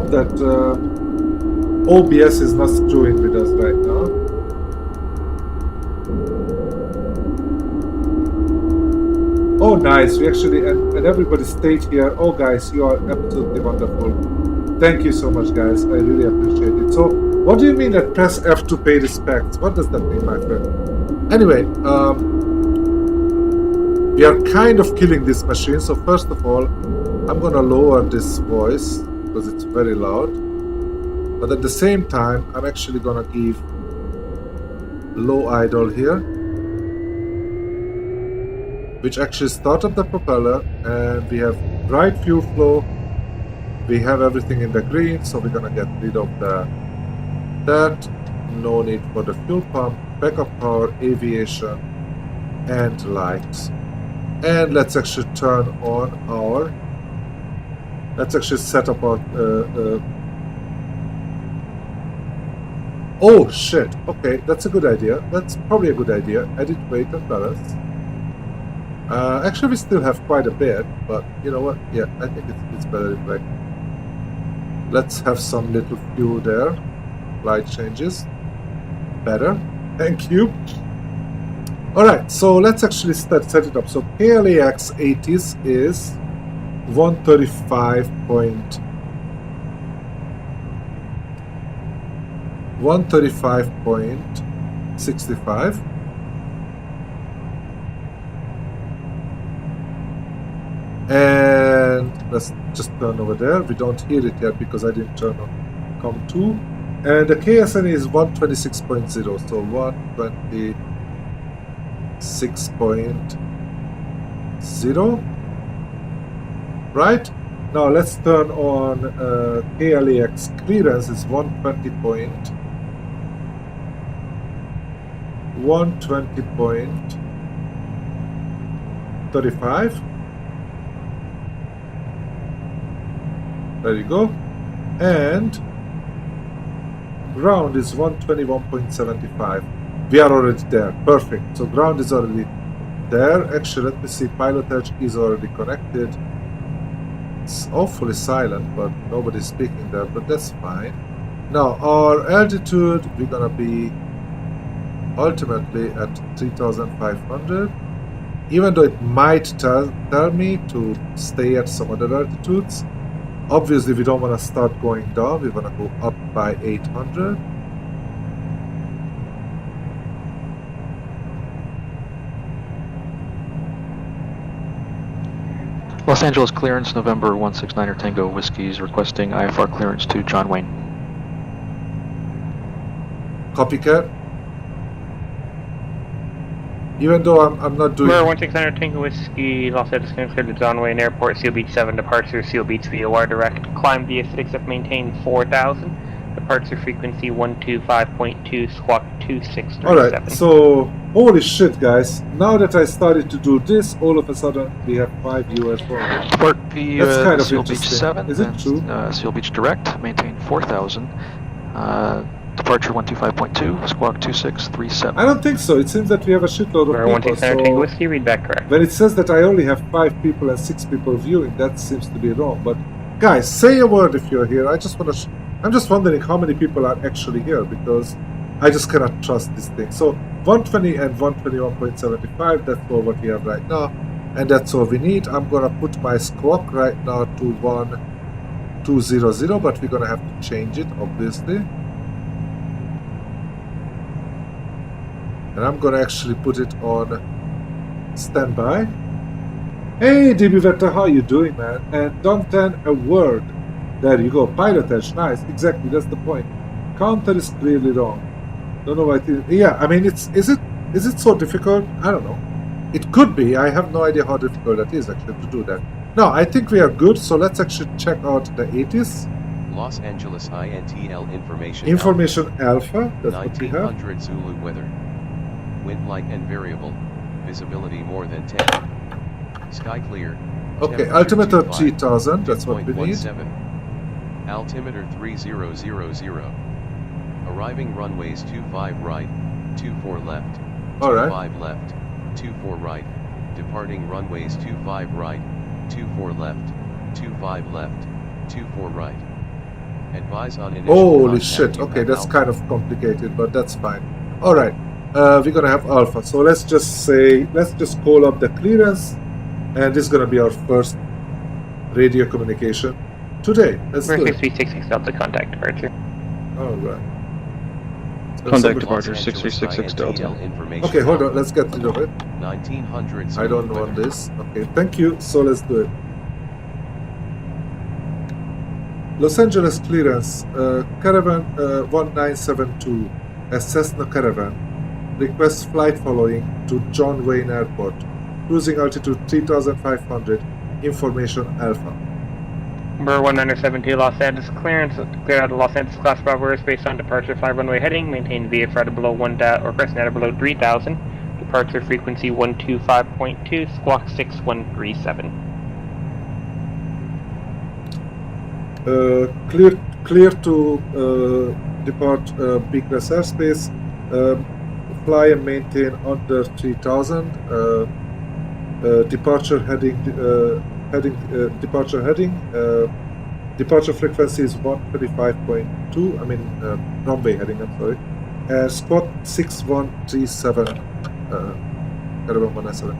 hope that OBS is not screwing with us right now. Oh, nice. We actually, and everybody stayed here. Oh, guys, you are absolutely wonderful. Thank you so much, guys. I really appreciate it. So, what do you mean that press F to pay respects? What does that mean, my friend? Anyway, we are kind of killing this machine. So, first of all, I'm going to lower this voice because it's very loud. But at the same time, I'm actually going to give low idle here, which actually started the propeller, and we have right fuel flow. We have everything in the green, so we're gonna get rid of that. No need for the fuel pump, backup power, aviation, and lights. And let's actually turn on our. Let's actually set up our. Oh shit! Okay, that's a good idea. That's probably a good idea. Edit weight and balance. Actually, we still have quite a bit, but you know what? Yeah, I think it's better if like. Let's have some little fuel there. Light changes. Better. Thank you. Alright, so let's actually set it up. So KLAX 80s is 135.65. And let's just turn over there. We don't hear it yet because I didn't turn on COM2. And the KSNA is 126.0, so 126.0. Right? Now let's turn on KLAX clearance is 120.35. There you go. And ground is 121.75. We are already there. Perfect. So ground is already there. Actually, let me see. PilotEdge is already connected. It's awfully silent, but nobody's speaking there, but that's fine. Now, our altitude, we're gonna be ultimately at 3,500. Even though it might tell me to stay at some other altitudes. Obviously, we don't want to start going down. We want to go up by 800. Los Angeles clearance, November 169er Tango Whiskey's requesting IFR clearance to John Wayne. Copycat. Even though I'm not doing... November 169er Tango Whiskey, Los Angeles clearance to John Wayne Airport, Seal Beach 7, departure, Seal Beach via wire direct, climb via 6 if maintained 4,000, departure frequency 125.2, squawk 2637. Alright, so, holy shit guys, now that I started to do this, all of a sudden we have 5 US dollars. Depart via That's kind of Seal Beach interesting. 7, Is it true? Seal Beach direct, maintain 4,000, departure 125.2, squawk 2637. I don't think so. It seems that we have a shitload of people. 169er Tango Whiskey, read back correct. When it says that I only have 5 people and 6 people viewing, that seems to be wrong. But guys, say a word if you're here. I'm just wondering how many people are actually here because I just cannot trust this thing. So 120 and 121.75, that's all what we have right now. And that's all we need. I'm gonna put my squawk right now to 1200, but we're gonna have to change it, obviously. And I'm gonna actually put it on standby. Hey DB Vector, how you doing, man? And don't turn a word. There you go, PilotEdge, nice, exactly, that's the point. Counter is clearly wrong. Don't know why it is. Yeah, I mean, is it so difficult? I don't know. It could be. I have no idea how difficult that is actually to do that. No, I think we are good, so let's actually check out the 80s. Los Angeles INTL information. Information Alpha, that's what we have. 1900 Zulu weather. Wind light and variable. Visibility more than 10. Sky clear. Okay, altimeter 3000, that's what we need. Altimeter 3000. Arriving runways 25 right, 24 left, 25 left, 24 right. Departing runways 25 right, 24 left, 25 left, 24 right. Advise on initial Holy contact shit, you okay, have that's Alpha. kind of complicated, but that's fine. Alright, we're gonna have Alpha, so let's just call up the clearance, and this is gonna be our first radio communication today. Let's do American it. 366 Delta, contact departure. Alright. So Contact somebody- departure Los Angeles 6366 Delta. INTL information Okay, hold on, Alpha. let's get rid of it. 1900 I don't want this. Okay, thank you, so let's do it. Los Angeles clearance, Caravan 1972, a Cessna Caravan, requests flight following to John Wayne Airport, cruising altitude 3500, information Alpha. Number 1972 Los Angeles clearance, clear out of Los Angeles class Bravo airspace on departure 5 runway heading, maintain VFR below 1 or crescent below 3000, departure frequency 125.2, squawk 6137. Clear to depart Beakrest airspace, fly and maintain under 3000, departure heading, departure frequency is 125.2, runway heading, I'm sorry, squawk 6137, Caravan 1972.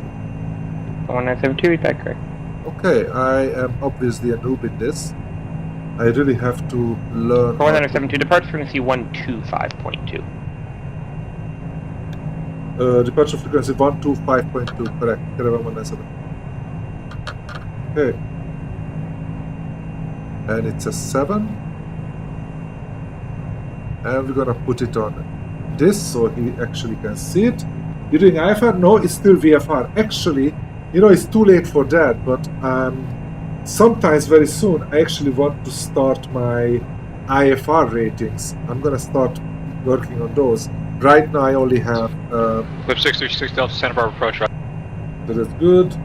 1972, is that correct? Okay, I am obviously a noob in this. I really have to learn. 1972, departure frequency 125.2. Departure frequency 125.2, correct. Caravan 1972. Okay. And it's a 7. And we're gonna put it on this so he actually can see it. You're doing IFR? No, it's still VFR. Actually, you know, it's too late for that, but sometimes very soon I actually want to start my IFR ratings. I'm gonna start working on those. Right now I only have Clip 636 Delta, Santa Barbara approach. that is good.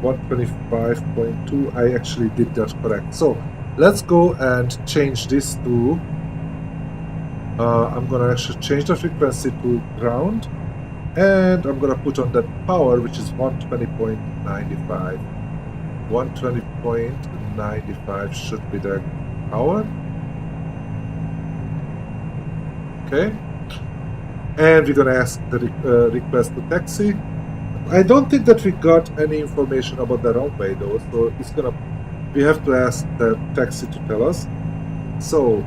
125.2. I actually did that correct. So let's go and change this to I'm gonna actually change the frequency to ground, and I'm gonna put on that power, which is 120.95. 120.95 should be the power. Okay, and we're gonna ask the request to taxi. I don't think that we got any information about the runway though, so we have to ask the taxi to tell us. So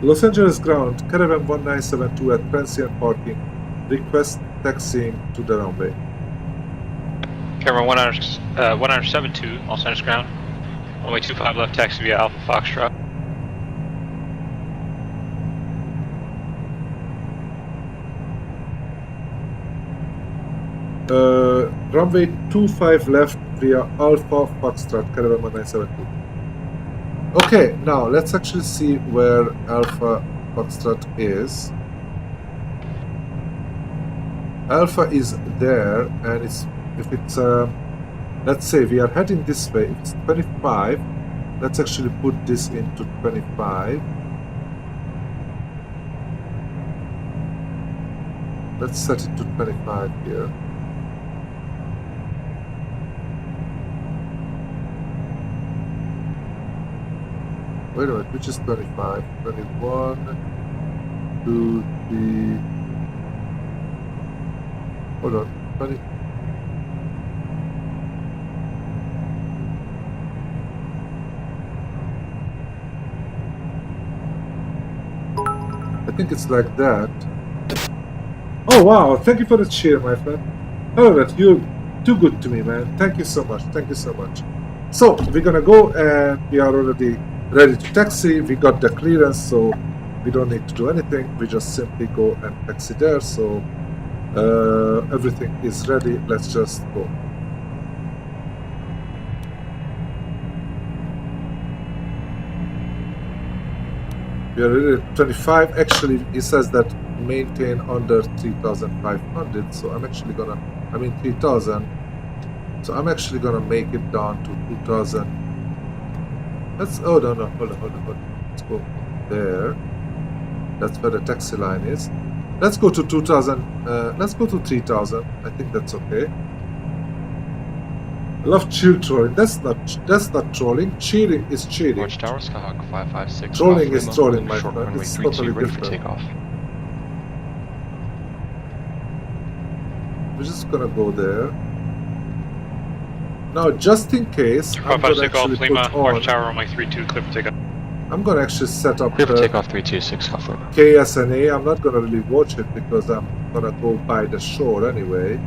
Los Angeles ground, Caravan 1972 at transient parking, request taxiing to the runway. Caravan 1972, Los Angeles ground. Runway 25 left, taxi via Alpha Foxtrot. Runway 25 left via Alpha Foxtrot, Caravan 1972. Okay, now let's actually see where Alpha Foxtrot is. Alpha is there, and if it's let's say we are heading this way, if it's 25, let's actually put this into 25. Let's set it to 25 here. Wait a minute, which is 25? 21, 2, 3. Hold on, 20. I think it's like that. Oh wow, thank you for the cheer, my friend. Alright, you're too good to me, man. Thank you so much, thank you so much. So, we're gonna go, and we are already ready to taxi. We got the clearance, so we don't need to do anything. We just simply go and taxi there. So everything is ready. Let's just go. We are ready at 25. Actually, he says that maintain under 3,500. So I'm actually gonna, 3,000. So I'm actually gonna make it down to 2,000. Let's, oh no, hold on. Let's go there. That's where the taxi line is. Let's go to 2,000, let's go to 3,000. I think that's okay. love chill trolling. That's not trolling. Cheating is cheating. Watchtower, Skyhawk 556. Trolling Golf is Lima, trolling, my short friend. runway It's 32, totally ready for different. takeoff. We're just gonna go there. Now, just in case, I'm gonna 556 Golf actually Lima, put on. Watchtower runway 32, clear for takeoff. I'm gonna actually set up Clear for the takeoff 326, Golf Lima. KSNA. I'm not gonna really watch it because I'm gonna go by the shore anyway.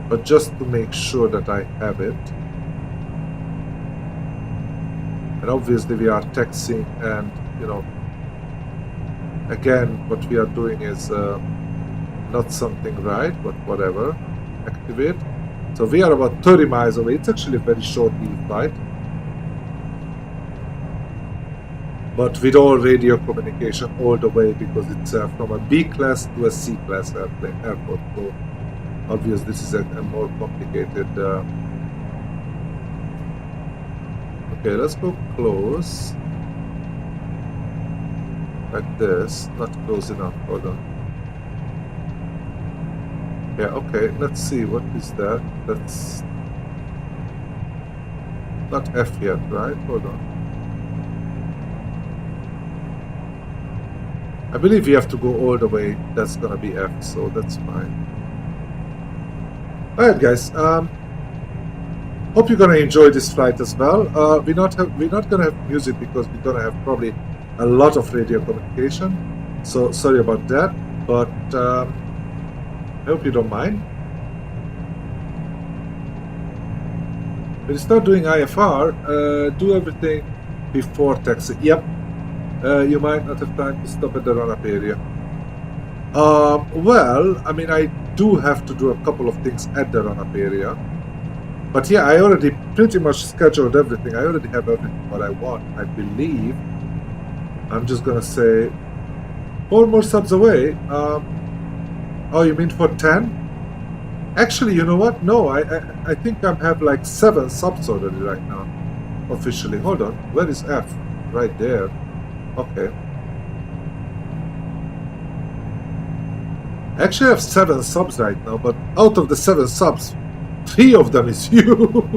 But just to make sure that I have it. And obviously we are taxiing, and you know, again, what we are doing is not something right, but whatever. Activate. So we are about 30 miles away. It's actually a very short flight. But with all radio communication all the way, because it's from a B class to a C class airport. So obviously this is a more complicated. Okay, let's go close. Like this. Not close enough. Hold on. Yeah, okay, let's see, what is that? That's not F yet, right? Hold on. I believe we have to go all the way. That's gonna be F, so that's fine. Alright guys, hope you're gonna enjoy this flight as well. We're not gonna have music because we're gonna have probably a lot of radio communication. So sorry about that, but I hope you don't mind. When you start doing IFR, do everything before taxi. Yep. You might not have time to stop at the run-up area. Well, I mean, I do have to do a couple of things at the run-up area. But yeah, I already pretty much scheduled everything. I already have everything what I want, I believe. I'm just gonna say 4 more subs away. Oh, you mean for 10? Actually, you know what? No, I think I have like 7 subs already right now. Officially. Hold on. Where is F? Right there. Okay. I actually have 7 subs right now, but out of the 7 subs, 3 of them is you.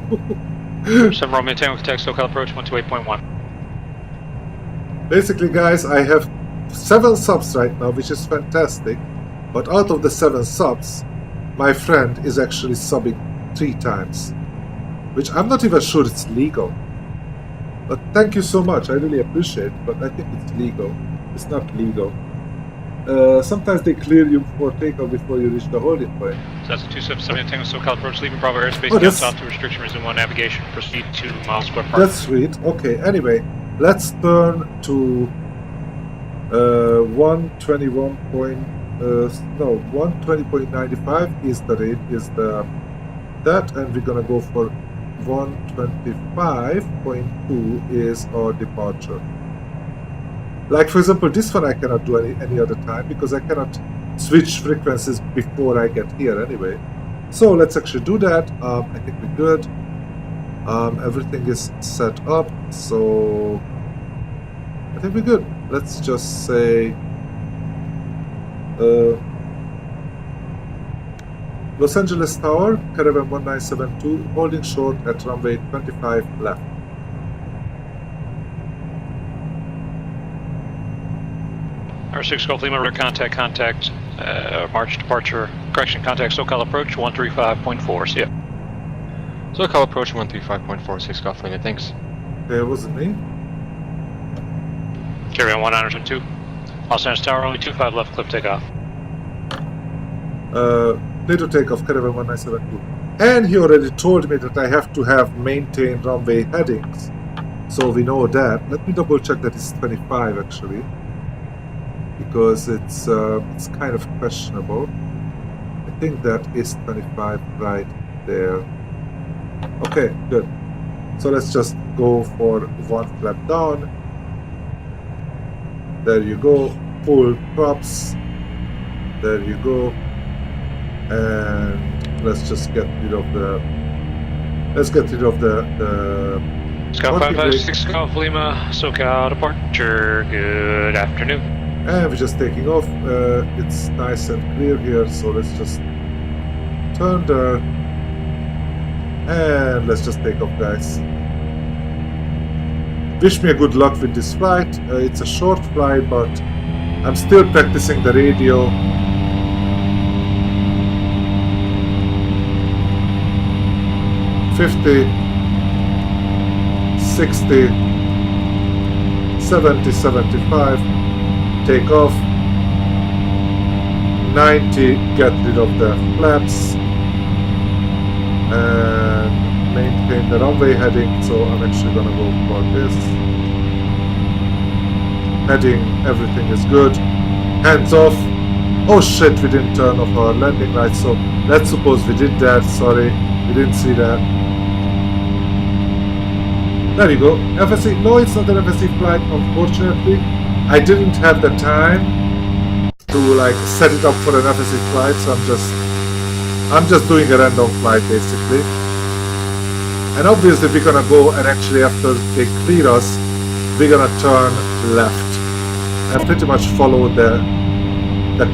7 Romeo Tango text, SoCal approach 128.1. Basically, guys, I have 7 subs right now, which is fantastic. But out of the 7 subs, my friend is actually subbing 3 times. Which I'm not even sure it's legal. But thank you so much, I really appreciate it, but I think it's legal. It's not legal. Sometimes they clear you for takeoff before you reach the holding point. So that's a 277 Tango SoCal approach, leaving Bravo airspace, Oh, down that's- south to restriction, resume 1 navigation, proceed to Miles Square Park. That's sweet. Okay, anyway, let's turn to 120.95 is the rate, is that, and we're gonna go for 125.2 is our departure. Like for example, this one I cannot do any other time because I cannot switch frequencies before I get here anyway. So let's actually do that. I think we're good. Everything is set up, so I think we're good. Let's just say Los Angeles Tower, Caravan 1972, holding short at runway 25 left. R6 Golf Lima, contact, March departure, correction, contact SoCal approach 135.4, see ya. SoCal approach 135.46, Golf Lima, thanks. Okay, it wasn't me. Caravan 1972, Los Angeles Tower, only 25 left, clip takeoff. Clear to takeoff, Caravan 1972. And he already told me that I have to have maintained runway headings. So we know that. Let me double check that it's 25 actually. Because it's kind of questionable. I think that is 25 right there. Okay, good. So let's just go for 1 flap down. There you go. Full props. There you go. And let's just get rid of the. Let's get rid of the. Scout 556 Golf Lima, SoCal departure. Good afternoon. And we're just taking off. It's nice and clear here, so let's just turn the And let's just take off, guys. Wish me a good luck with this flight. It's a short flight, but I'm still practicing the radio. $50, $60, $70, $75. Take off. 90, get rid of the flaps. And maintain the runway heading, so I'm actually gonna go for this. Heading, everything is good. Hands off. Oh shit, we didn't turn off our landing lights, so let's suppose we did that. Sorry, we didn't see that. There you go. FSC. No, it's not an FSC flight, unfortunately. I didn't have the time to like set it up for an FSC flight, so I'm just doing a random flight basically. And obviously we're gonna go, and actually after they clear us, we're gonna turn left and pretty much follow the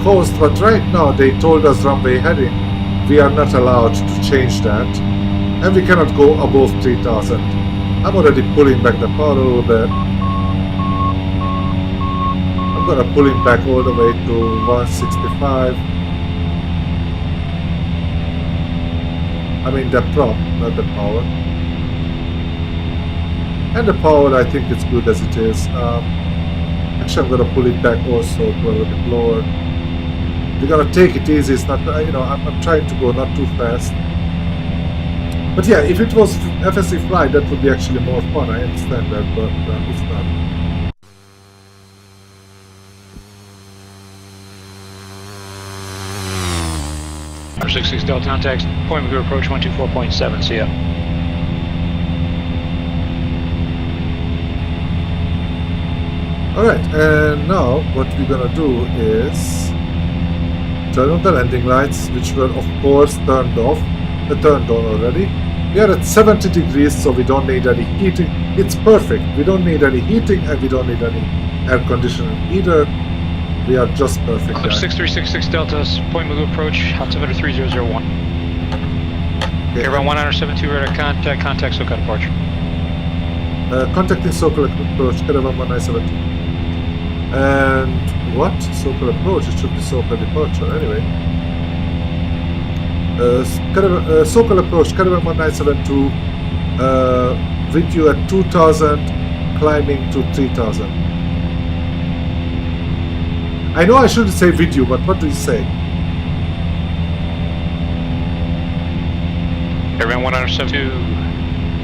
coast. But right now they told us runway heading. We are not allowed to change that, and we cannot go above 3000. I'm already pulling back the power a little bit. I'm gonna pull it back all the way to 165. I mean the prop, not the power. And the power, I think it's good as it is. Actually, I'm gonna pull it back also to a little bit lower. We're gonna take it easy. It's not, you know, I'm trying to go not too fast. But yeah, if it was FSC flight, that would be actually more fun. I understand that, but it's not. 66 Delta contact, point McGrew approach 124.7, see ya. Alright, and now what we're gonna do is turn on the landing lights, which were of course turned off. They're turned on already. We are at 70 degrees, so we don't need any heating. It's perfect. We don't need any heating and we don't need any air conditioning either. We are just perfect. 6366 Deltas, point McGrew approach, altimeter 3001. Okay. Caravan 1972, radar contact SoCal departure. Contacting SoCal approach, Caravan 1972. And what? SoCal approach? It should be SoCal departure anyway. SoCal approach, Caravan 1972, with you at 2000, climbing to 3000. I know I shouldn't say video, but what do you say? Caravan 1972,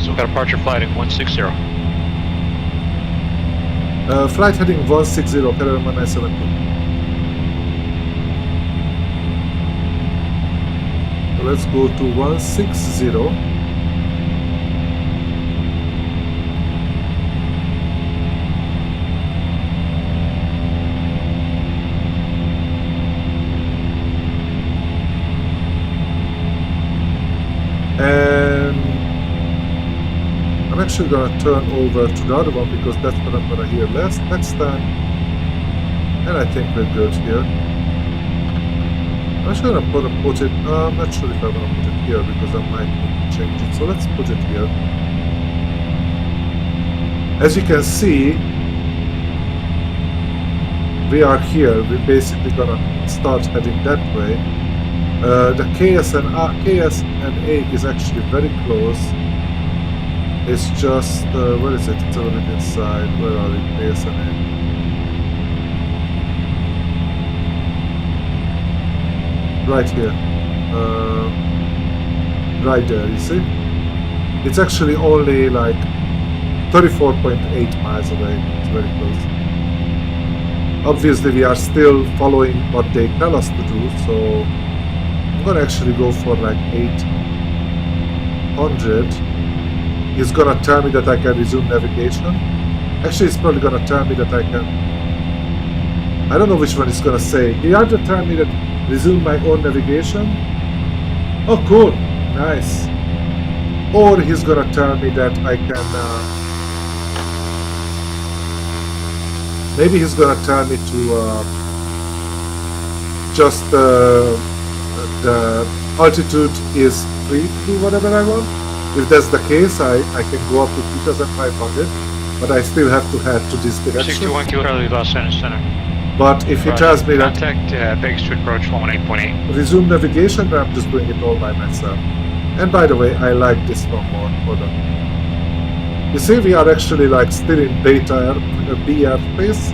SoCal departure flight at 160. Flight heading 160, Caravan 1972. So let's go to 160. And I'm actually gonna turn over to the other one because that's what I'm gonna hear next time. And I think we're good here. I'm actually gonna put it, I'm not sure if I'm gonna put it here because I might need to change it. So let's put it here. As you can see, we are here. We're basically gonna start heading that way. The KSNA is actually very close. It's just, where is it? It's a little bit inside. Where are we? KSNA. Right here. Right there, you see? It's actually only like 34.8 miles away. It's very close. Obviously, we are still following what they tell us to do, so I'm gonna actually go for like 800. He's gonna tell me that I can resume navigation. Actually, it's probably gonna tell me that I can. I don't know which one he's gonna say. He either tell me that resume my own navigation. Oh, cool, nice. Or he's gonna tell me that I can. Maybe he's gonna tell me to just the altitude is free to do whatever I want. If that's the case, I can go up to 2,500, but I still have to head to this direction. 61 Kilo Charlie, Los Angeles Center. But if he tells me that Contact Vegas to approach 118.8. resume navigation, then I'm just doing it all by myself. And by the way, I like this one more. Hold on. You see, we are actually like still in beta B airspace,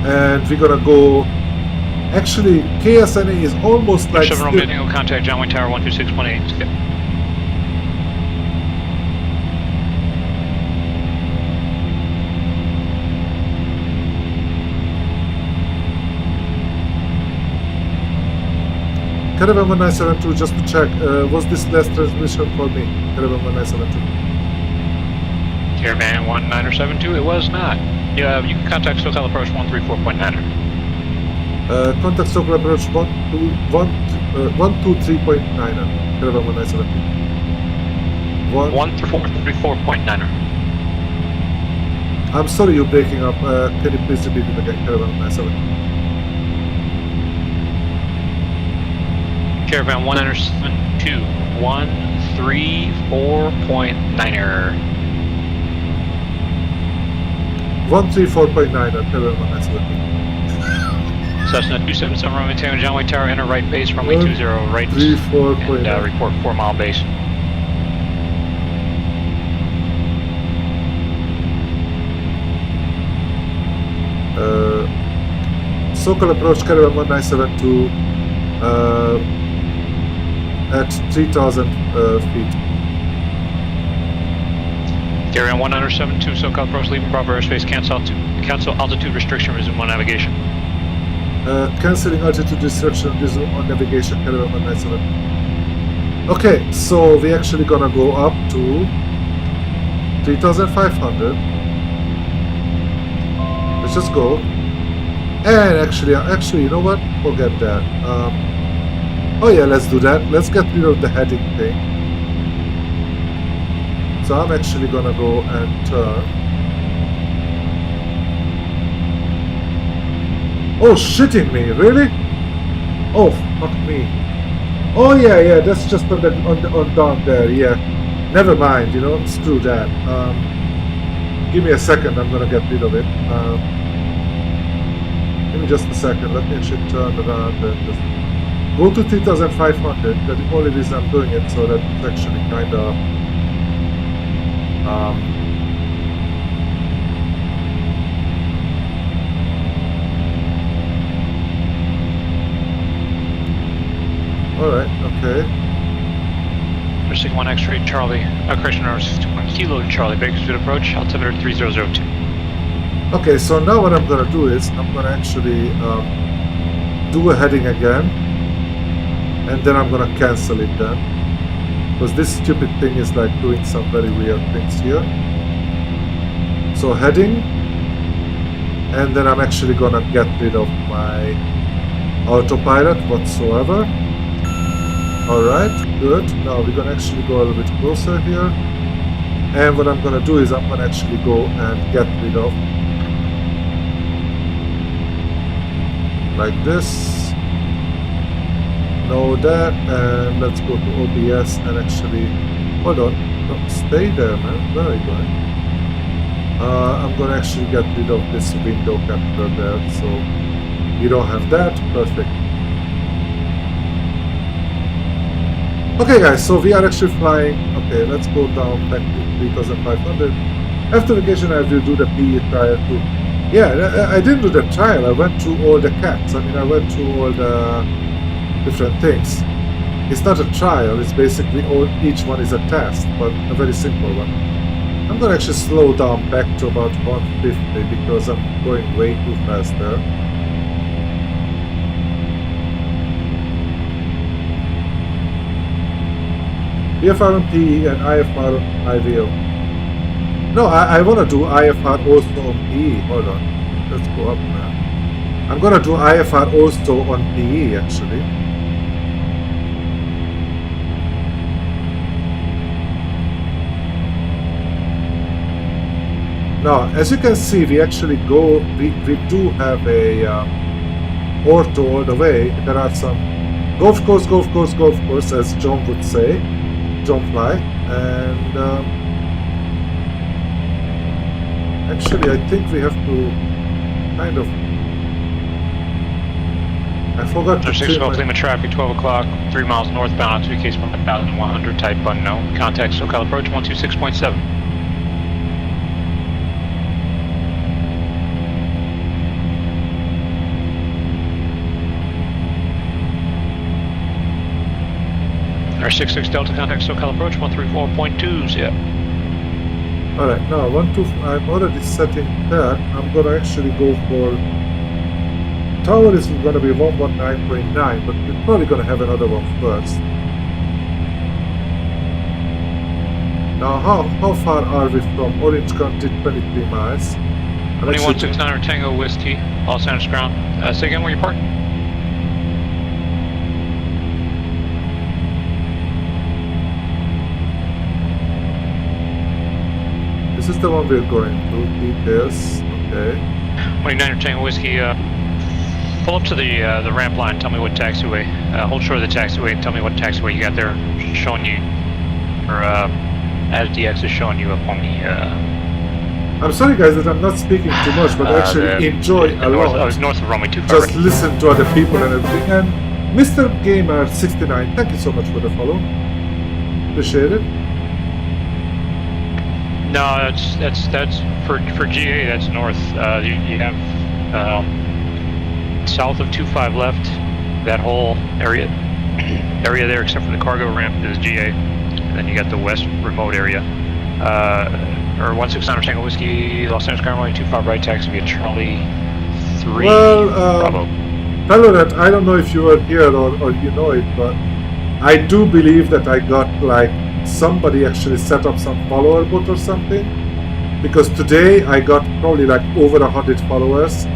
and we're gonna go. Actually, KSNA is almost like. Seven Romeo Tango, contact John Wayne Tower 126.8. Skip. Caravan 1972, just to check, was this last transmission for me? Caravan 1972. Caravan 1972, it was not. Yeah, you can contact SoCal approach 134.9. Contact SoCal approach 123.9. Caravan 1972. 134.9. I'm sorry you're breaking up. Can you please repeat it again, Caravan 1972? Caravan 1972, 134.9er. 134.9 at Caravan 1972. Cessna 277 Romeo Tango, John Wayne Tower, enter right base, runway 20 right, 134.9. and report 4 mile base. SoCal approach Caravan 1972 at 3,000 feet. Caravan 1972, SoCal approach, leaving Bravo airspace, cancel altitude restriction, resume on navigation. Cancelling altitude restriction, resume on navigation, Caravan 1972. Okay, so we're actually gonna go up to 3,500. Let's just go. And actually, you know what? Forget that. Oh yeah, let's do that. Let's get rid of the heading thing. So I'm actually gonna go and turn. Oh, shitting me, really? Oh, fuck me. Oh yeah, that's just on down there, yeah. Never mind, you know, screw that. Give me a second, I'm gonna get rid of it. Give me just a second, let me actually turn around and just go to 3,500. That's the only reason I'm doing it, so that it's actually kind of alright, okay. Pursuing 1 X-ray Charlie, correction, 61 Kilo Charlie, Vegas to approach, altimeter 3002. Okay, so now what I'm gonna do is I'm gonna actually do a heading again, and then I'm gonna cancel it then, because this stupid thing is like doing some very weird things here. So heading, and then I'm actually gonna get rid of my autopilot whatsoever. Alright, good. Now we're gonna actually go a little bit closer here, and what I'm gonna do is I'm gonna actually go and get rid of like this. No, that, and let's go to OBS and actually hold on. No, stay there, man. Where are you going? I'm gonna actually get rid of this window capture there, so you don't have that. Perfect. Okay, guys, so we are actually flying. Okay, let's go down back to 3,500. After vacation, I will do the PE trial too. Yeah, I didn't do the trial. I went through all the cats. I mean, I went through all the different things. It's not a trial. It's basically each one is a test, but a very simple one. I'm gonna actually slow down back to about 150 because I'm going way too fast there. VFR on PE and IFR on IVO. No, I want to do IFR also on PE. Hold on. Let's go up now. I'm going to do IFR also on PE actually. Now, as you can see, we actually go, we do have a Ortho all the way. There are some golf course, as John would say. don't fly. And actually, I think we have to kind of. I forgot to 6 trim Golf my- Lima traffic, 12 o'clock, 3 miles northbound, 2 case 1100, type unknown. Contact SoCal approach 126.7. R66 Delta, contact SoCal approach 134.2s, yeah. Alright, now I'm already setting that. I'm gonna actually go for tower is gonna be 119.9, but we're probably gonna have another one first. Now how far are we from Orange County? 23 miles. I'm actually 2169 Tango Whiskey, Los Angeles ground. Say again where you parked? This is the one we're going to. Details. Okay. 29 Tango Whiskey, pull up to the ramp line, tell me what taxiway, hold short of the taxiway and tell me what taxiway you got there showing you, or as DX is showing you up on the, I'm sorry guys that I'm not speaking too much, but I actually enjoy a lot. north of runway 25. Just listen to other people and everything. And Mr. Gamer69, thank you so much for the follow. Appreciate it. No, that's for GA, that's north. You have south of 25 left, that whole area there except for the cargo ramp is GA. And then you got the west remote area. Or 169 Tango Whiskey, Los Angeles ground runway 25 right, taxi via Charlie 3. Well, Bravo. Pelorette, I don't know if you were here or you know it, but I do believe that I got like somebody actually set up some follower bot or something, because today I got probably like over 100 followers.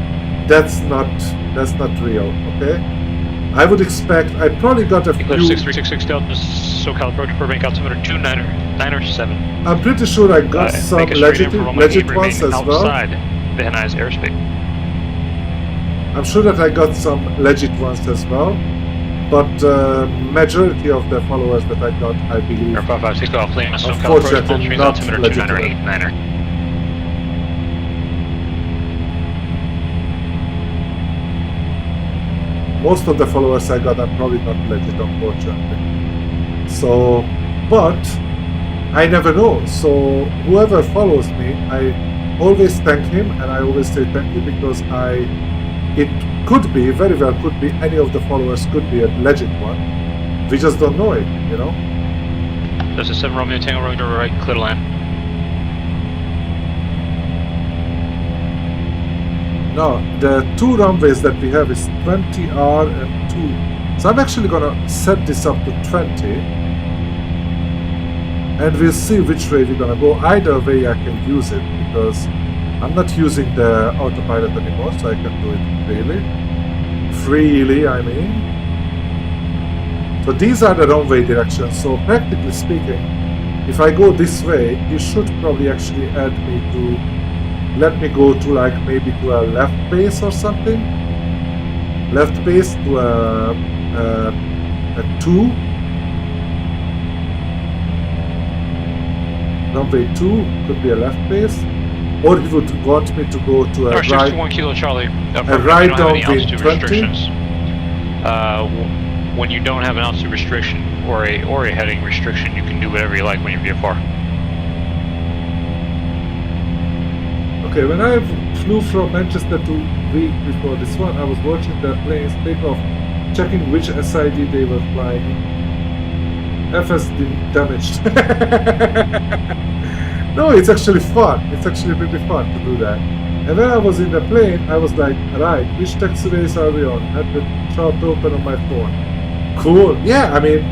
That's not real. Okay, I would expect I probably got a Eclipse few. 6366 Delta, SoCal approach Burbank altimeter 297. I'm pretty sure I got some make a straight in legit for runway 8, ones as remain well. outside Van Nuys airspace. I'm sure that I got some legit ones as well, but majority of the followers that I got, I believe, Air 556 Golf Lima, SoCal approach unfortunately Palm not altimeter legitimate. 2989er. Most of the followers I got are probably not legit, unfortunately. So, but I never know. So whoever follows me, I always thank him, and I always say thank you, because it could be, very well could be, any of the followers could be a legit one. We just don't know it, you know? There's a 7 Romeo Tango running to right, clear to land. Now, the two runways that we have is 20R and 2. So I'm actually gonna set this up to 20. And we'll see which way we're gonna go. Either way I can use it, because I'm not using the autopilot anymore, so I can do it freely, I mean. So these are the runway directions. So practically speaking, if I go this way, you should probably actually add me to, let me go to like maybe to a left base or something. Left base to a 2. Runway 2 could be a left base. Or he would want me to go to a Number right. 61 Kilo Charlie. A right don't have any downwind altitude 20. restrictions. When you don't have an altitude restriction or a heading restriction, you can do whatever you like when you're VFR. Okay, when I flew from Manchester to week before this one, I was watching the planes take off, checking which SID they were flying. FS damaged. No, it's actually fun. It's actually really fun to do that. And when I was in the plane, I was like, right, which taxiways are we on? I had the chart open on my phone. Cool. Yeah, I mean,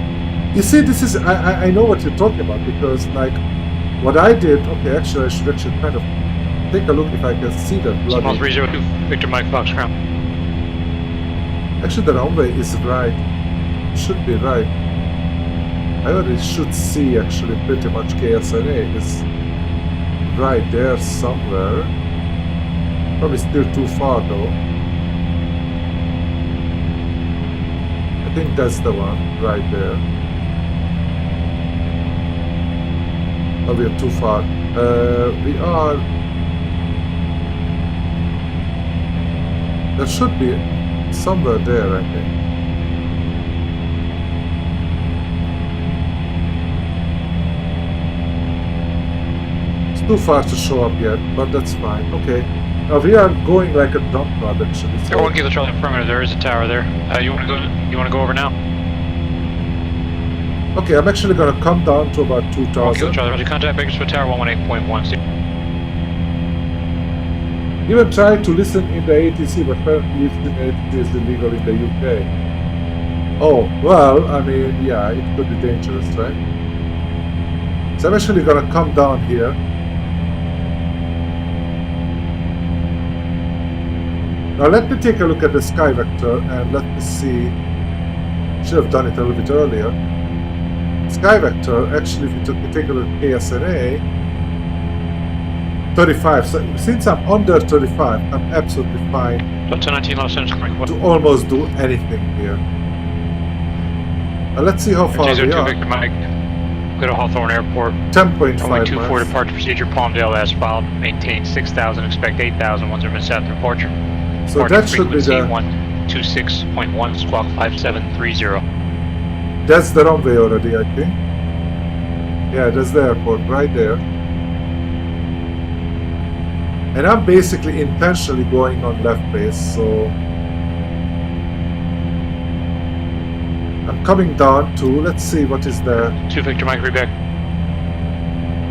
you see, this is, I know what you're talking about, because like, what I did, okay, actually I should actually kind of take a look if I can see that Small bloody. 302, Victor Mike Fox ground. Actually, the runway is right. Should be right. I already should see actually pretty much KSNA is right there somewhere. Probably still too far though. I think that's the one right there. Oh, we are too far. We are... There should be somewhere there, I think. It's too far to show up yet, but that's fine. Okay. Now we are going like a dump rod actually. So... Everyone give the Charlie perimeter. There is a tower there. You want to go? You want to go over now? Okay, I'm actually gonna come down to about 2,000. Okay, Charlie. Contact Bakersfield Tower 118.1. Even tried to listen in the ATC, but apparently listening ATC is illegal in the UK. Oh, well, I mean, yeah, it could be dangerous, right? So I'm actually gonna come down here. Now let me take a look at the sky vector and let me see. Should have done it a little bit earlier. Sky vector, actually, if you take a look at KSNA, 35. So since I'm under 35, I'm absolutely fine 1019 Los Angeles. to almost do anything here. Let's see how far we Victor are. Mike. Go to Hawthorne Airport. 10.5 Runway 24 miles. departure procedure. Palmdale as filed. Maintain 6,000. Expect 8,000. 10 south departure. So Departure that should be frequency the... 126.1 squawk 5730. That's the runway already, I think. Yeah, that's the airport right there. And I'm basically intentionally going on left base, so I'm coming down to, let's see, what is the 2 Victor Mike reback.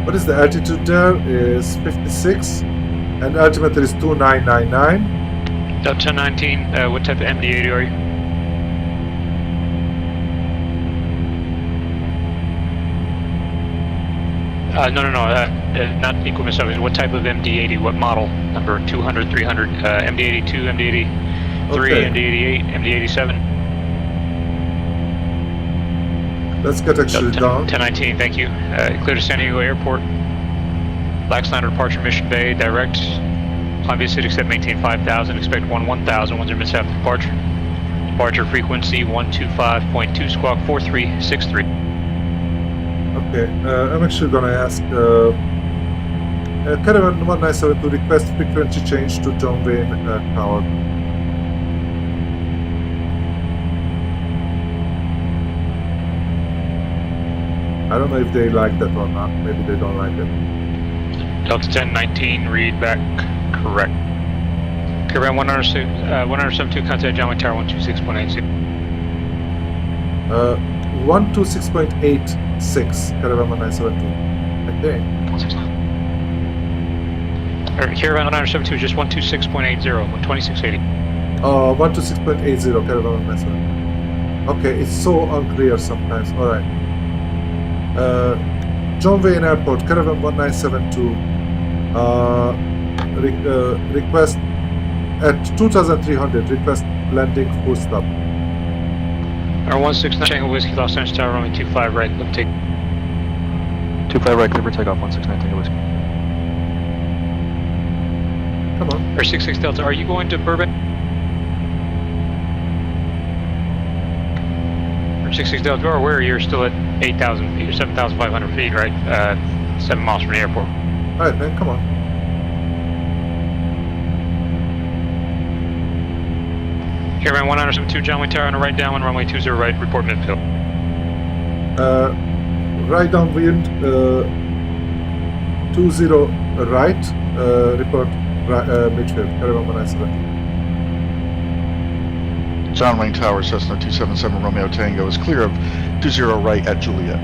what is the altitude there? Is 56 and altimeter is 2999. 1019, what type of MD-80 are you? No, not equipment service. What type of MD-80? What model? Number 200, 300, MD-82, MD-83, Okay. MD-88, MD-87? Let's get actually down. 1019, thank you. Clear to San Diego Airport. Black Slider departure Mission Bay, direct. Climb via City, except maintain 5,000, expect 1,000, 10 minutes after departure. Departure frequency 125.2 squawk 4363. Okay, I'm actually gonna ask Caravan 197 to request frequency change to John Wayne Tower. I don't know if they like that or not. Maybe they don't like it. Delta 1019, read back correct. Caravan 172, contact John Wayne Tower 126.86. 126.86, Caravan 197, I think. Caravan 172 is just 126.80, 126.80. 126.80, Caravan 197. Okay, it's so unclear sometimes. Alright. John Wayne Airport, Caravan 1972. Request at 2300, request landing full stop. Our 169 Tango Whiskey, Los Angeles Tower, runway 25 right, left take. 25 right, clear for takeoff, 169 Tango Whiskey. Come on. Or 66 Delta, are you going to Burbank? Or 66 Delta, or where you're still at 8,000 feet, or 7,500 feet, right? 7 miles from the airport. Alright, man, come on. Caravan 172, John Wayne Tower on the right downwind, runway 20 right, report midfield. Right downwind, 20 right, report midfield, Caravan 197. John Wayne Tower, Cessna 277 Romeo Tango is clear of 20 right at Juliet.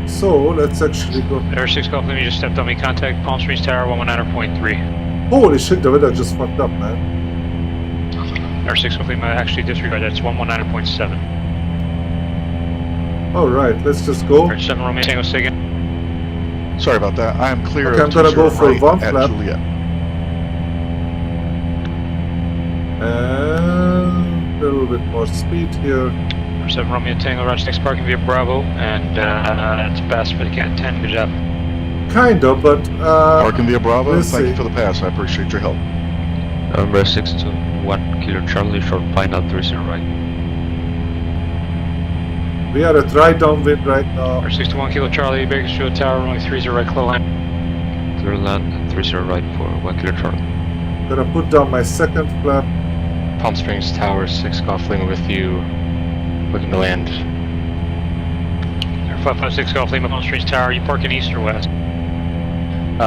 So, let's actually go. Air 6 Golf, let me just stepped on me, contact Palm Springs Tower 119.3. Holy shit, the weather just fucked up, man. Air 6 Golf, let me actually disregard that, it's 119.7. Alright, let's just go. Air 7 Romeo Tango, say again. Sorry about that. I am clear Okay, of I'm gonna 20 go for right one at flap. Juliet. And a little bit more speed here. Air 7 Romeo Tango, Roger, next parking via Bravo, and that's fast for the Cat 10, good job. Kind of, but Parking via Bravo, let's thank see. you for the pass. I appreciate your help. Number 621 Kilo Charlie, short final 30 right. We are at right downwind right now. Or 61 Kilo Charlie, Bakersfield Tower, runway 30 right, clear land. Clear land, 30 right for 1 Kilo Charlie. Gonna put down my second flap. Palm Springs Tower, 6 Golf Lima with you. Looking to land. 556 Golf Lima, Palm Springs Tower, you parking east or west?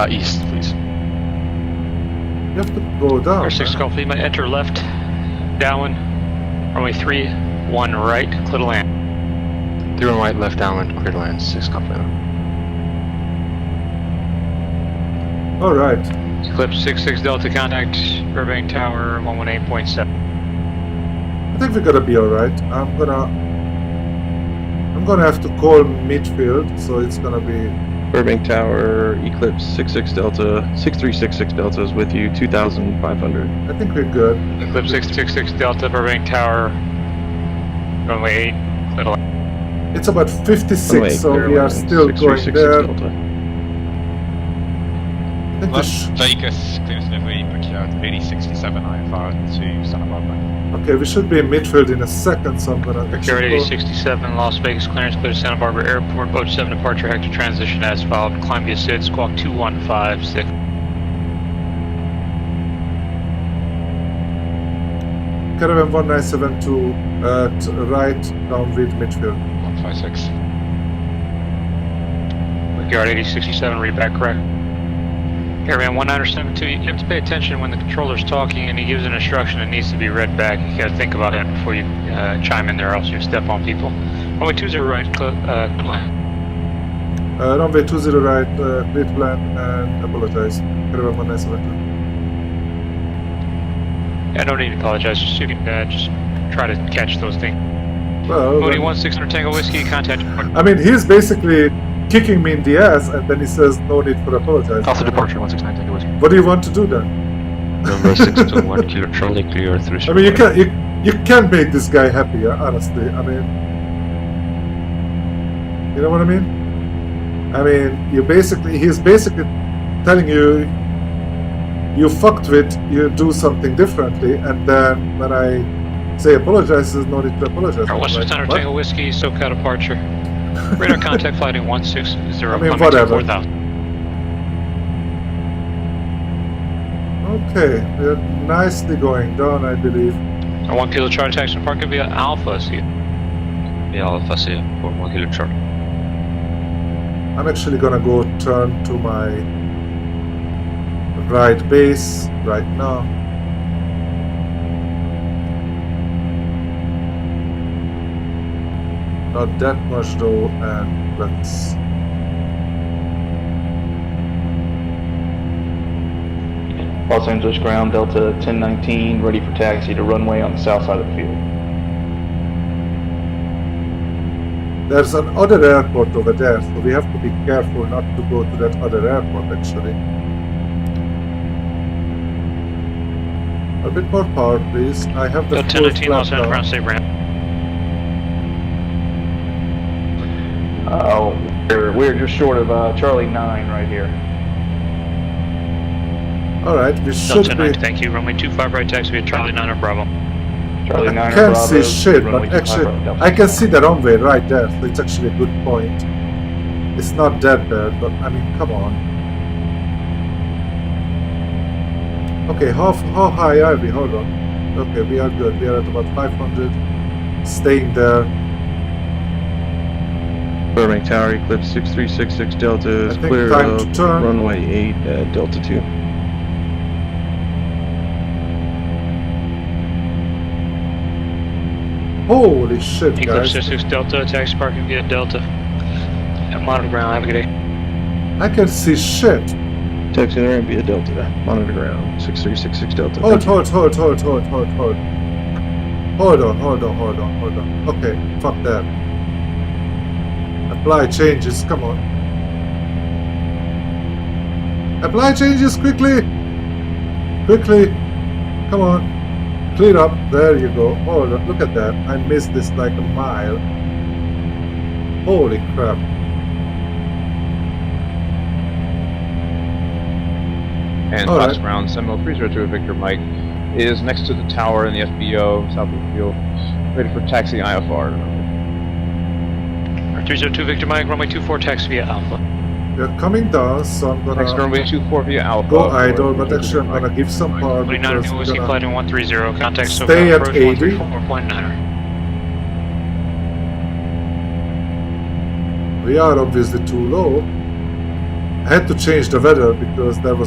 East, please. You have to go down. Or 6 Golf Lima, enter left, downwind, runway 31 right, clear to land. 31 right, left downwind, clear to land, 6 Golf Lima. Alright. Eclipse 66 Delta, contact Burbank Tower, 118.7. I think we're gonna be alright. I'm gonna have to call midfield, so it's gonna be Burbank Tower, Eclipse 66 Delta, 6366 Delta is with you, 2,500. I think we're good. Eclipse 666 Delta, Burbank Tower, runway 8, clear to land. It's about 56, Runway, so clear we are land, still going 6366 there. Delta. I think Vegas, clearance delivery, booking out 8067 IFR to Santa Barbara. okay, we should be in midfield in a second, so I'm gonna Security actually 67, Las Vegas clearance, clear to Santa Barbara Airport, Boat 7 departure, Hector transition as followed, climb via SID, squawk 2156. Caravan 1972 at right downwind midfield. 156. Yard 8067, read back correct. Caravan 1972, you have to pay attention when the controller's talking and he gives an instruction that needs to be read back. You gotta think about it before you chime in there, or else you step on people. Runway 20 right, land. Runway 20 right, clear to land, and apologize. Caravan 1972. Yeah, no need to apologize, just you can just try to catch those things. Well, Moody then- 1600 Tango Whiskey, contact. I mean, he's basically kicking me in the ass, and then he says no need for apologize. Alpha departure, 169 Tango Whiskey. What do you want to do then? Number 621 Kilo Charlie, clear 3. I mean, you can't make this guy happy, honestly. I mean, you know what I mean? I mean, he's basically telling you, you fucked with, you do something differently, and then when I say apologize, there's no need to apologize. Our I'm 1600 like, Tango Whiskey, SoCal departure. Radar contact flighting 160, I mean, climbing whatever. 4000. Okay, we're nicely going down, I believe. Our 1 Kilo Charlie taxi parking via Alpha, see you. Yeah, Alpha C for 1 Kilo Charlie. I'm actually gonna go turn to my right base right now. Not that much though, and let's... Los Angeles ground, Delta 1019, ready for taxi to runway on the south side of the field. There's an other airport over there, so we have to be careful not to go to that other airport actually. A bit more power please. I have the full 1019 Los flap Angeles down. ground, stay ramp. We're just short of Charlie 9 right here. Alright, we Delta should 10 be... thank you. Runway 25 right taxi via Charlie 9 or Bravo. Charlie 9 I or can't Bravo, see shit, runway but 25 actually right, Delta. I can see the runway right there, so it's actually a good point. It's not that bad, but I mean, come on. Okay, how high are we? Hold on. Okay, we are good. We are at about 500. Staying there. Burbank Tower, Eclipse 6366 Delta is I think clear time of to turn. runway 8 at Delta 2. Holy shit, Eclipse guys. 66 Delta, taxi parking via Delta. At monitor ground, have a good day. I can see shit. Taxi there and via Delta, monitor ground, 6366 Delta. Hold Thank you. on. Hold on. Okay, fuck that. Apply changes, come on. Apply changes quickly! Quickly! Come on. Clear up. There you go. Hold on, look at that. I missed this like a mile. Holy crap. And All Fox right. Ground, Seminole 302 Victor Mike is next to the tower in the FBO, south of the field, ready for taxi IFR. 302 Victor Mike, runway 24, taxi via Alpha. We're coming down, so I'm Next gonna runway 24 via Alpha. go idle, but actually I'm gonna give some power 29 because we're Whiskey gonna Flight in 130, contact stay SoCal at approach 80. 134.9. We are obviously too low. I had to change the weather because it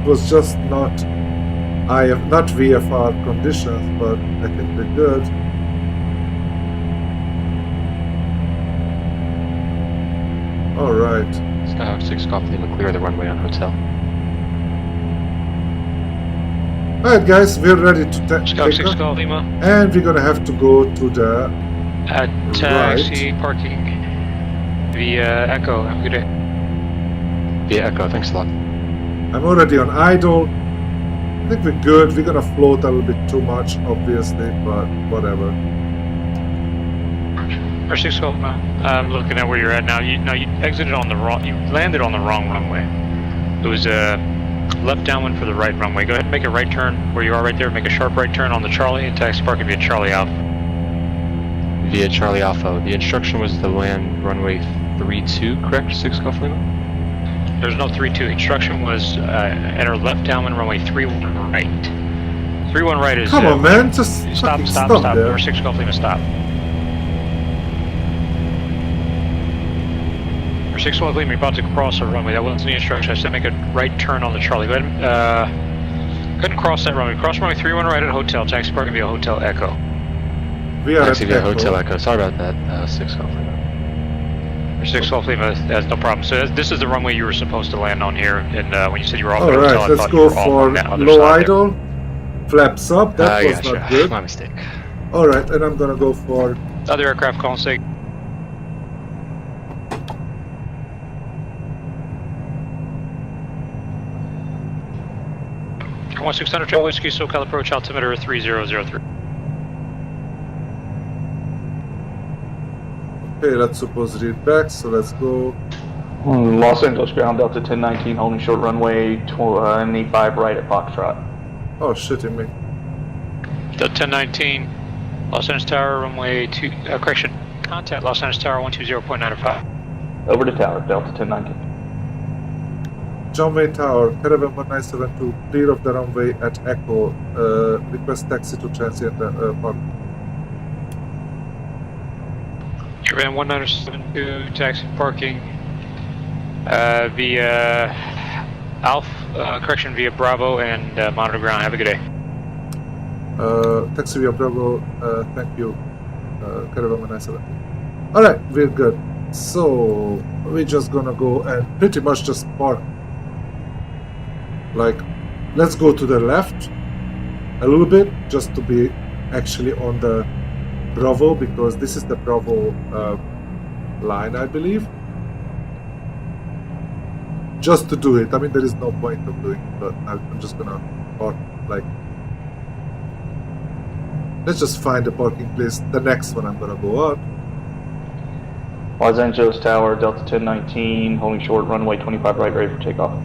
was just not VFR conditions, but I think we're good. Alright. Skyhawk 6 Golf Lima, clear the runway on hotel. Alright guys, we're ready to take Scout 6 off. Golf Lima. And we're gonna have to go to the Taxi parking via Echo. Have a good day. Via Echo, thanks a lot. I'm already on idle. I think we're good. We're gonna float a little bit too much, obviously, but whatever. Or 6 Golf Lima. I'm looking at where you're at now. You exited on the wrong. You landed on the wrong runway. It was left downwind for the right runway. Go ahead and make a right turn where you are right there. Make a sharp right turn on the Charlie and taxi parking via Charlie Alpha. Via Charlie Alpha. The instruction was to land runway 32, correct? 6 Golf Lima? There's no 3-2. Instruction was enter left downwind runway 31 right. 31 right is. Come on, man! Just Stop there. Number 6 Golf Lima, stop. Number 6 Golf Lima, you're about to cross a runway. That wasn't the instruction. I said make a right turn on the Charlie. Go ahead and cross that runway. Cross runway 31 right at hotel. Taxi parking via Hotel Echo. We are Taxi at via Echo. Hotel Echo. Sorry about that, 6 Golf Lima. 6 Golf Lima, that's no problem. So this is the runway you were supposed to land on here, and when you said you were off at hotel, Alright, I let's thought go you were off for on that other low side idle. Flaps up, that was not good. My mistake. Alright, and I'm gonna go for there. Other aircraft calling sig. One 600 Trail Whiskey, SoCal approach altimeter 3003. okay, let's suppose read back, so let's go. Los Angeles ground Delta 1019 holding short runway 25 right at Foxtrot. Oh, shitting me. Delta 1019, Los Angeles Tower, runway 2, correction, contact Los Angeles Tower 120.95. Over to tower, Delta 1019. John Wayne Tower, Caravan 1972, clear of the runway at Echo. Request taxi to transient park. Caravan 1972, taxi parking via via Bravo and monitor ground. Have a good day. Taxi via Bravo, thank you. Caravan 1972. Alright, we're good. So, we're just gonna go and pretty much just park. Like, let's go to the left a little bit, just to be actually on the Bravo, because this is the Bravo line, I believe. Just to do it. I mean, there is no point of doing it, but I'm just gonna park, like... Let's just find a parking place. The next one I'm gonna go out. Los Angeles Tower, Delta 1019, holding short runway 25 right, ready for takeoff.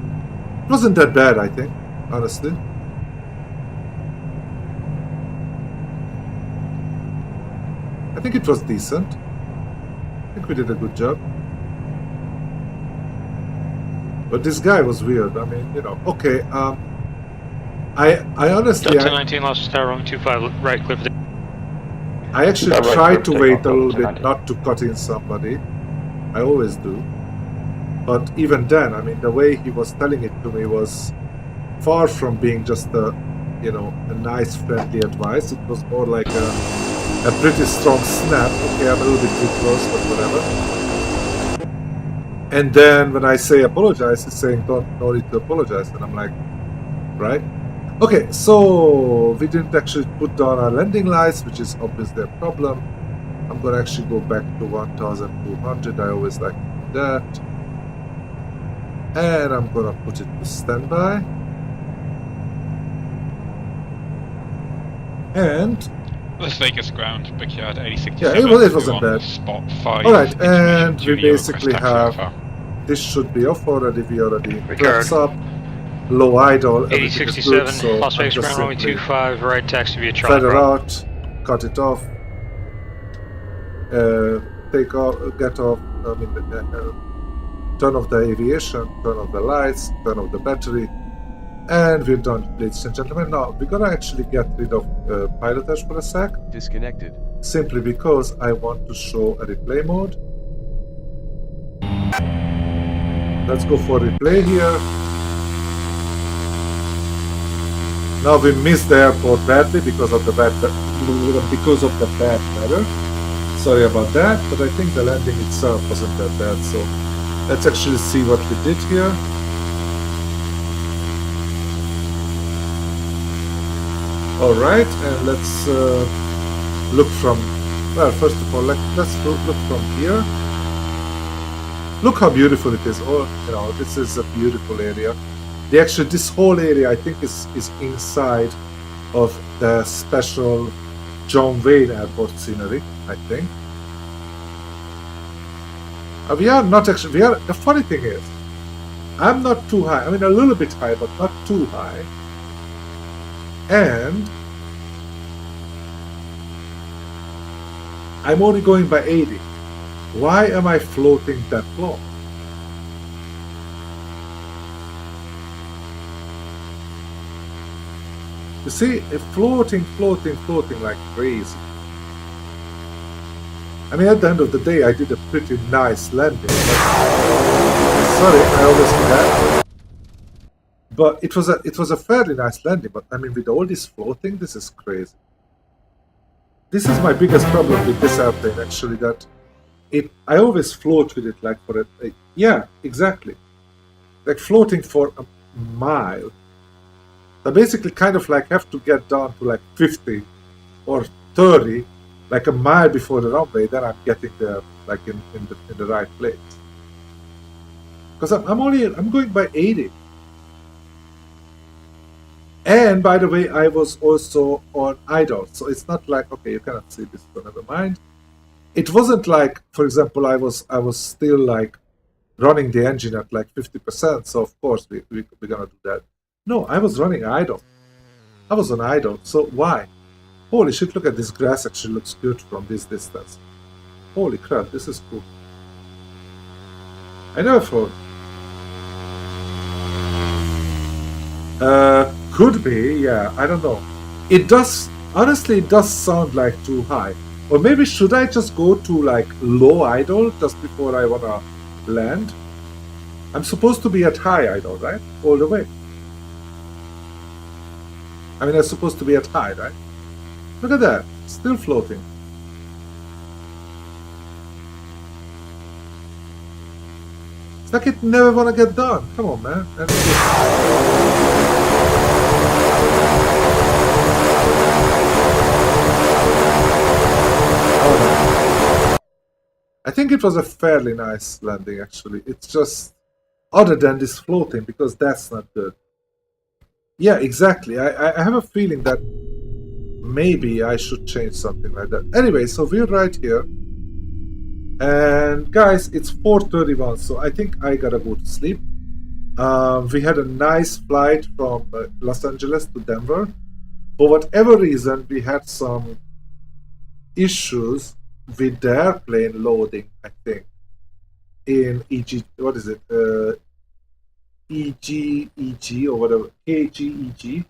It wasn't that bad, I think, honestly. I think it was decent. I think we did a good job. But this guy was weird. I mean, you know, okay, I honestly... Delta 19, Los Angeles Tower, runway 25 right, clear for the... I actually Right, try right, to take wait off, a little Delta bit 19. not to cut in somebody. I always do. But even then, I mean, the way he was telling it to me was far from being just a, you know, a nice, friendly advice. It was more like a pretty strong snap. Okay, I'm a little bit too close, but whatever. And then when I say apologize, he's saying no need to apologize. And I'm like, right? Okay, so we didn't actually put down our landing lights, which is obviously a problem. I'm gonna actually go back to 1200. I always like to do that. And I'm gonna put it to standby. And Las Vegas ground, Brickyard 8067. yeah, it wasn't bad. Spot 5. Alright, and information we junior basically request taxi have alpha. this should be off already. We already Regard. flaps up, low idle, everything is good. 8067, So Las I'm Vegas just ground, runway simply 25 right, taxi via Charlie feather Bravo. out, cut it off. take off, get off, I mean, turn off the aviation, turn off the lights, turn off the battery, and we're done, ladies and gentlemen. Now, we're gonna actually get rid of PilotEdge for a sec, Disconnected. simply because I want to show a replay mode. Let's go for replay here. Now we missed the airport badly because of the bad weather. Sorry about that, but I think the landing itself wasn't that bad. So let's actually see what we did here. All right, and let's look from. Well, first of all, let's look from here. Look how beautiful it is. Oh, you know, this is a beautiful area. This whole area, I think, is inside of the special John Wayne Airport scenery, I think. We are not actually, the funny thing is, I'm not too high. I mean, a little bit high, but not too high. And I'm only going by 80. Why am I floating that low? You see, floating like crazy. I mean, at the end of the day, I did a pretty nice landing. Sorry, I always do that. But it was a fairly nice landing. But I mean, with all this floating, this is crazy. This is my biggest problem with this airplane, actually. That I always float with it, like for yeah, exactly, like floating for a mile. I basically kind of like have to get down to like 50 or 30, like a mile before the runway. Then I'm getting there, like in the right place. Because I'm going by 80. And by the way, I was also on idle, so it's not like, okay, you cannot see this, so never mind. It wasn't like, for example, I was still like running the engine at like 50%. So of course we're gonna do that. No, I was running idle. I was on idle. So why? Holy shit, look at this grass, actually looks good from this distance. Holy crap, this is cool. I never thought. Could be, yeah, I don't know. It does, honestly, it does sound like too high. Or maybe should I just go to like low idle just before I wanna land? I'm supposed to be at high idle, right? All the way. I mean, I'm supposed to be at high, right? Look at that, still floating. It's like it never wanna get done. Come on, man. I think it was a fairly nice landing, actually. It's just, other than this floating, because that's not good. Yeah, exactly. I have a feeling that maybe I should change something like that. Anyway, so we're right here. And guys, it's 4:31, so I think I gotta go to sleep. We had a nice flight from Los Angeles to Denver. For whatever reason, we had some issues with the airplane loading, I think, in EG, what is it, EG or whatever, KGEG.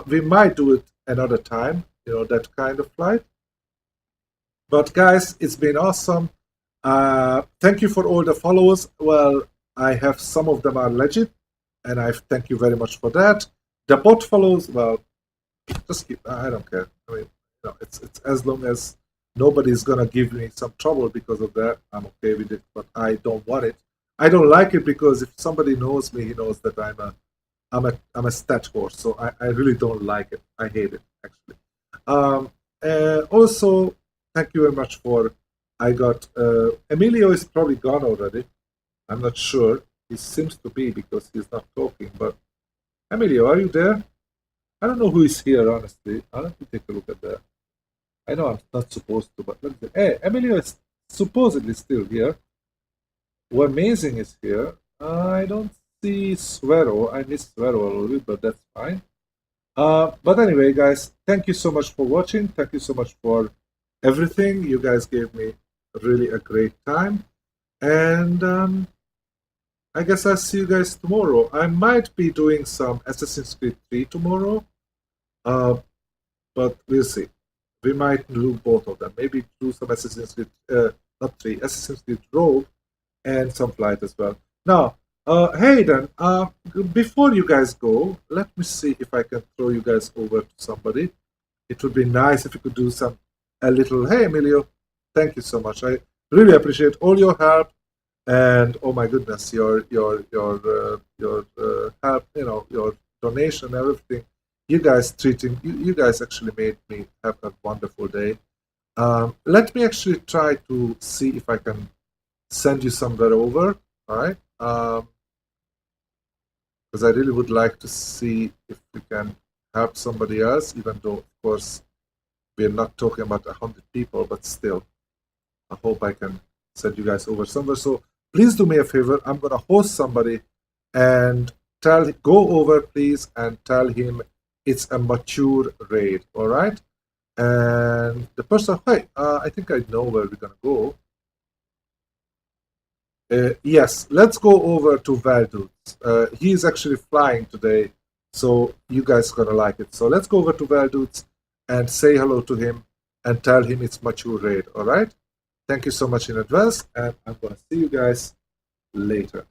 We might do it another time, you know, that kind of flight. But guys, it's been awesome. Thank you for all the followers. Well, I have some of them are legit, and I thank you very much for that. The bot follows, well, just keep, I don't care. I mean, you know, it's as long as nobody's gonna give me some trouble because of that, I'm okay with it, but I don't want it. I don't like it because if somebody knows me, he knows that I'm a stat horse, so I really don't like it. I hate it, actually. Also, thank you very much for, I got, Emilio is probably gone already. I'm not sure. He seems to be because he's not talking, but Emilio, are you there? I don't know who is here, honestly. I'll have to take a look at that. I know I'm not supposed to, but let's see. Hey, Emilio is supposedly still here. Amazing is here. I don't see Svero. I miss Svero a little bit, but that's fine. But anyway, guys, thank you so much for watching. Thank you so much for everything. You guys gave me really a great time. And I guess I'll see you guys tomorrow. I might be doing some Assassin's Creed 3 tomorrow, but we'll see. We might do both of them. Maybe do some Assassin's Creed, not 3, Assassin's Creed Rogue, and some Flight as well. Now, Hayden, before you guys go, let me see if I can throw you guys over to somebody. It would be nice if you could do a little. Hey, Emilio, thank you so much. I really appreciate all your help, and oh my goodness, your help. Your donation, everything. You guys you guys actually made me have a wonderful day. Let me actually try to see if I can send you somewhere over. All right. Because I really would like to see if we can help somebody else, even though, of course, we're not talking about 100 people, but still, I hope I can send you guys over somewhere. So please do me a favor. I'm going to host somebody and go over, please, and tell him it's a mature raid, all right? And the person, I think I know where we're going to go. Yes, let's go over to Valdudes. He's actually flying today, so you guys are going to like it. So let's go over to Valdudes and say hello to him and tell him it's mature raid, all right? Thank you so much in advance, and I'm going to see you guys later.